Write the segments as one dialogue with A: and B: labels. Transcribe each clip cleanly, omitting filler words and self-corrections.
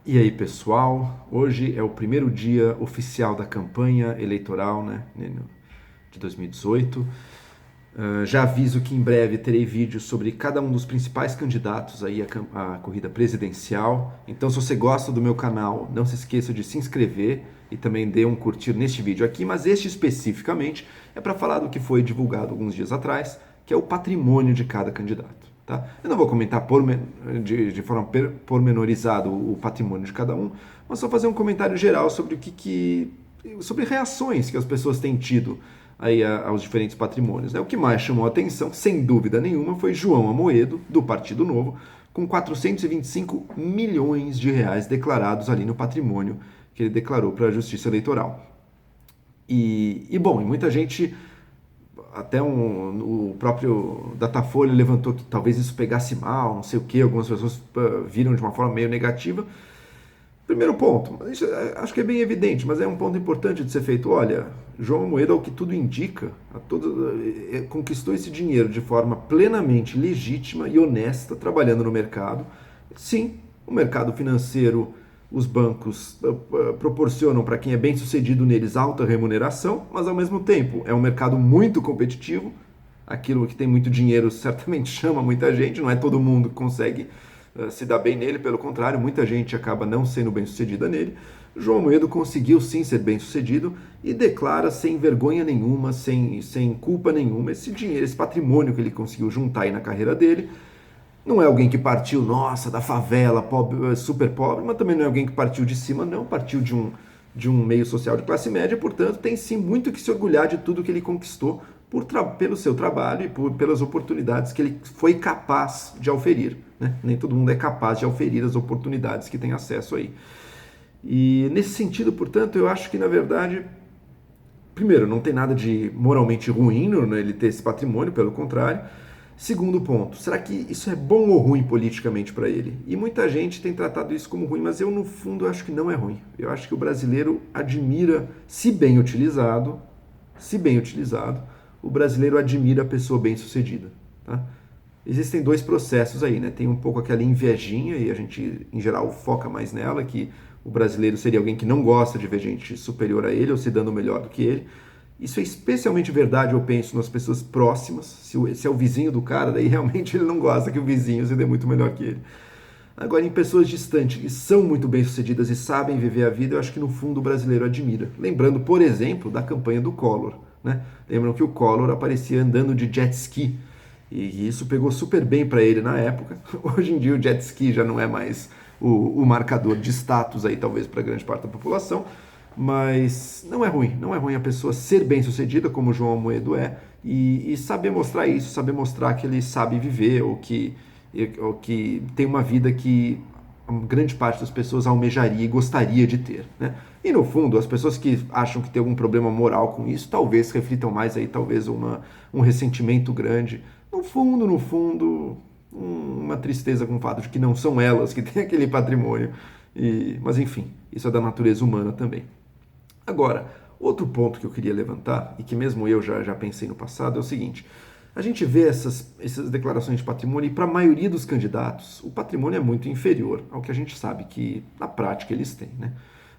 A: E aí, pessoal? Hoje é o primeiro dia oficial da campanha eleitoral, né, de 2018. Já aviso que em breve terei vídeos sobre cada um dos principais candidatos aí à corrida presidencial. Então, se você gosta do meu canal, não se esqueça de se inscrever e também dê um curtir neste vídeo aqui. Mas este especificamente é para falar do que foi divulgado alguns dias atrás, que é o patrimônio de cada candidato. Tá? Eu não vou comentar de forma pormenorizada o patrimônio de cada um, mas só fazer um comentário geral sobre sobre reações que as pessoas têm tido aí aos diferentes patrimônios. Né? O que mais chamou a atenção, sem dúvida nenhuma, foi João Amoedo, do Partido Novo, com 425 milhões de reais declarados ali no patrimônio que ele declarou para a Justiça Eleitoral. Bom, e muita gente, até o próprio Datafolha levantou que talvez isso pegasse mal, não sei o que, algumas pessoas viram de uma forma meio negativa. Primeiro ponto, isso acho que é bem evidente, mas é um ponto importante de ser feito. Olha, João Amoedo, ao que tudo indica, conquistou esse dinheiro de forma plenamente legítima e honesta, trabalhando no mercado. Sim, o mercado financeiro, os bancos proporcionam para quem é bem sucedido neles alta remuneração, mas ao mesmo tempo é um mercado muito competitivo. Aquilo que tem muito dinheiro certamente chama muita gente, não é todo mundo que consegue se dar bem nele, pelo contrário, muita gente acaba não sendo bem sucedida nele. João Amoedo conseguiu sim ser bem sucedido e declara sem vergonha nenhuma, sem culpa nenhuma, esse dinheiro, esse patrimônio que ele conseguiu juntar aí na carreira dele. Não é alguém que partiu, nossa, da favela, pobre, super pobre, mas também não é alguém que partiu de cima, não, partiu de um meio social de classe média, portanto, tem sim muito que se orgulhar de tudo que ele conquistou pelo seu trabalho e pelas oportunidades que ele foi capaz de auferir. Né? Nem todo mundo é capaz de auferir as oportunidades que tem acesso aí. E nesse sentido, portanto, eu acho que, na verdade, primeiro, não tem nada de moralmente ruim ele ter esse patrimônio, pelo contrário. Segundo ponto, será que isso é bom ou ruim politicamente para ele? E muita gente tem tratado isso como ruim, mas eu, no fundo, acho que não é ruim. Eu acho que o brasileiro admira, se bem utilizado, o brasileiro admira a pessoa bem-sucedida. Tá? Existem dois processos aí, né? Tem um pouco aquela invejinha, e a gente, em geral, foca mais nela, que o brasileiro seria alguém que não gosta de ver gente superior a ele ou se dando melhor do que ele. Isso é especialmente verdade, eu penso, nas pessoas próximas. Se é o vizinho do cara, daí realmente ele não gosta que o vizinho se dê muito melhor que ele. Agora, em pessoas distantes que são muito bem-sucedidas e sabem viver a vida, eu acho que no fundo o brasileiro admira. Lembrando, por exemplo, da campanha do Collor. Né? Lembram que o Collor aparecia andando de jet ski. E isso pegou super bem para ele na época. Hoje em dia o jet ski já não é mais o marcador de status aí, talvez, para grande parte da população. Mas não é ruim a pessoa ser bem-sucedida, como o João Amoedo é, e saber mostrar isso, saber mostrar que ele sabe viver, ou que tem uma vida que a grande parte das pessoas almejaria e gostaria de ter. Né? E no fundo, as pessoas que acham que tem algum problema moral com isso, talvez reflitam mais aí, talvez um ressentimento grande. No fundo, uma tristeza com o fato de que não são elas que têm aquele patrimônio. Mas enfim, isso é da natureza humana também. Agora, outro ponto que eu queria levantar, e que mesmo eu já pensei no passado, é o seguinte: a gente vê essas declarações de patrimônio, e para a maioria dos candidatos, o patrimônio é muito inferior ao que a gente sabe que na prática eles têm. Né?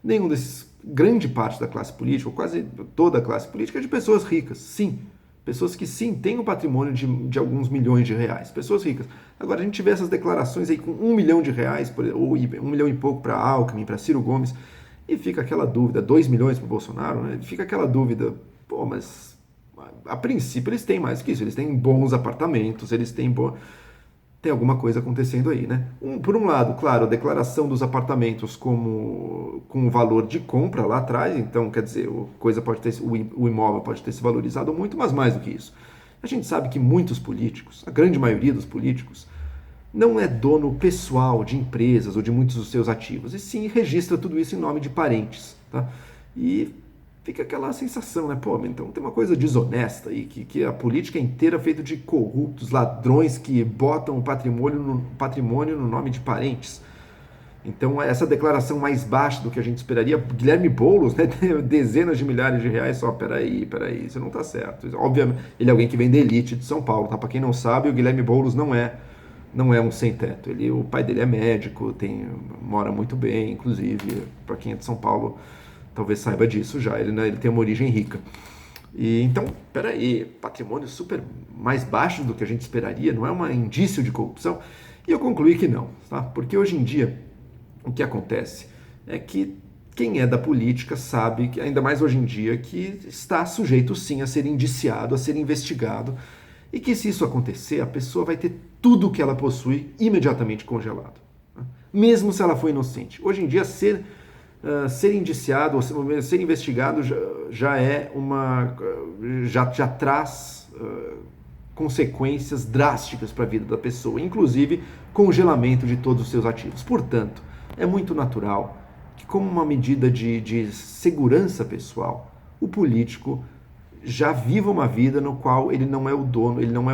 A: Nenhum desses, grande parte da classe política, ou quase toda a classe política, é de pessoas ricas, sim. Pessoas que sim têm um patrimônio de alguns milhões de reais, pessoas ricas. Agora a gente vê essas declarações aí com 1 milhão de reais, ou 1 milhão e pouco para Alckmin, para Ciro Gomes, e fica aquela dúvida, 2 milhões para o Bolsonaro, né? Fica aquela dúvida, pô, mas a princípio eles têm mais que isso, eles têm bons apartamentos, tem alguma coisa acontecendo aí, né? Por um lado, claro, a declaração dos apartamentos com o valor de compra lá atrás, então, quer dizer, o imóvel pode ter se valorizado muito, mas mais do que isso. A gente sabe que muitos políticos, a grande maioria dos políticos, não é dono pessoal de empresas ou de muitos dos seus ativos, e sim registra tudo isso em nome de parentes, tá? E fica aquela sensação, né? Pô, então tem uma coisa desonesta aí, que a política é inteira feita de corruptos, ladrões que botam o patrimônio no nome de parentes. Então, essa declaração mais baixa do que a gente esperaria, Guilherme Boulos, né, tem dezenas de milhares de reais, só, peraí, isso não tá certo. Obviamente, ele é alguém que vem da elite de São Paulo, tá? Para quem não sabe, o Guilherme Boulos não é não é um sem-teto. O pai dele é médico, mora muito bem, inclusive, para quem é de São Paulo, talvez saiba disso já, ele tem uma origem rica. E então, peraí, patrimônio super mais baixo do que a gente esperaria, não é um indício de corrupção? E eu concluí que não, tá? Porque hoje em dia, o que acontece é que quem é da política sabe, que ainda mais hoje em dia, que está sujeito sim a ser indiciado, a ser investigado, e que se isso acontecer, a pessoa vai ter tudo que ela possui imediatamente congelado, né? Mesmo se ela for inocente. Hoje em dia, ser indiciado ou ser investigado já é já traz consequências drásticas para a vida da pessoa, inclusive congelamento de todos os seus ativos. Portanto, é muito natural que, como uma medida de segurança pessoal, o político já viva uma vida no qual ele não é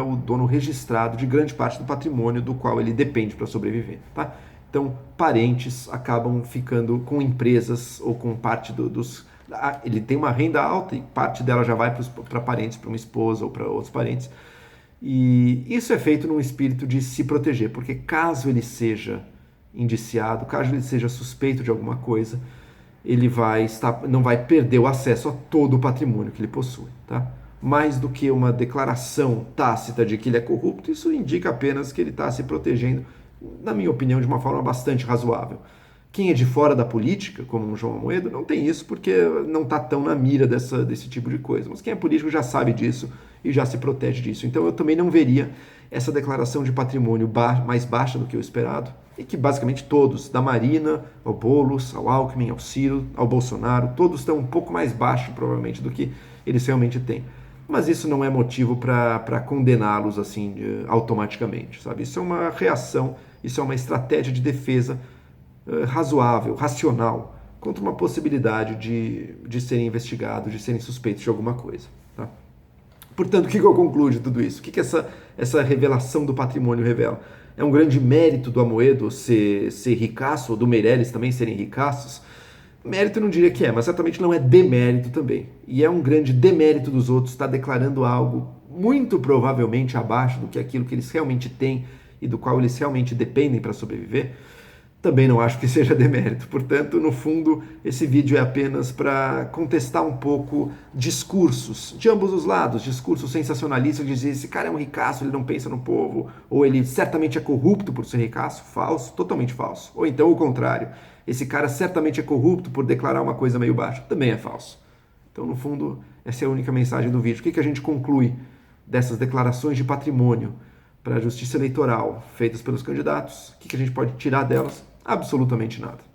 A: o dono registrado de grande parte do patrimônio do qual ele depende para sobreviver, tá? Então, parentes acabam ficando com empresas ou com parte dos... Ele tem uma renda alta e parte dela já vai para parentes, para uma esposa ou para outros parentes. E isso é feito num espírito de se proteger, porque caso ele seja indiciado, caso ele seja suspeito de alguma coisa, ele não vai perder o acesso a todo o patrimônio que ele possui, tá? Mais do que uma declaração tácita de que ele é corrupto, isso indica apenas que ele está se protegendo, na minha opinião, de uma forma bastante razoável. Quem é de fora da política, como um João Amoedo, não tem isso porque não está tão na mira desse tipo de coisa. Mas quem é político já sabe disso e já se protege disso. Então eu também não veria essa declaração de patrimônio mais baixa do que o esperado, e que basicamente todos, da Marina ao Boulos, ao Alckmin, ao Ciro, ao Bolsonaro, todos estão um pouco mais baixo, provavelmente, do que eles realmente têm. Mas isso não é motivo para condená-los assim automaticamente, sabe? Isso é uma reação, isso é uma estratégia de defesa razoável, racional, contra uma possibilidade de serem investigados, de serem suspeitos de alguma coisa, tá? Portanto, o que eu concluo de tudo isso? O que essa revelação do patrimônio revela? É um grande mérito do Amoedo ser ricaço, ou do Meirelles também serem ricaços? Mérito eu não diria que é, mas certamente não é demérito também. E é um grande demérito dos outros estar declarando algo muito provavelmente abaixo do que aquilo que eles realmente têm e do qual eles realmente dependem para sobreviver. Também não acho que seja demérito. Portanto, no fundo, esse vídeo é apenas para contestar um pouco discursos de ambos os lados, discursos sensacionalistas de dizer esse cara é um ricaço, ele não pensa no povo, ou ele certamente é corrupto por ser ricaço. Falso, totalmente falso. Ou então o contrário, esse cara certamente é corrupto por declarar uma coisa meio baixa. Também é falso. Então, no fundo, essa é a única mensagem do vídeo. O que a gente conclui dessas declarações de patrimônio para a justiça eleitoral feitas pelos candidatos? O que a gente pode tirar delas? Absolutamente nada.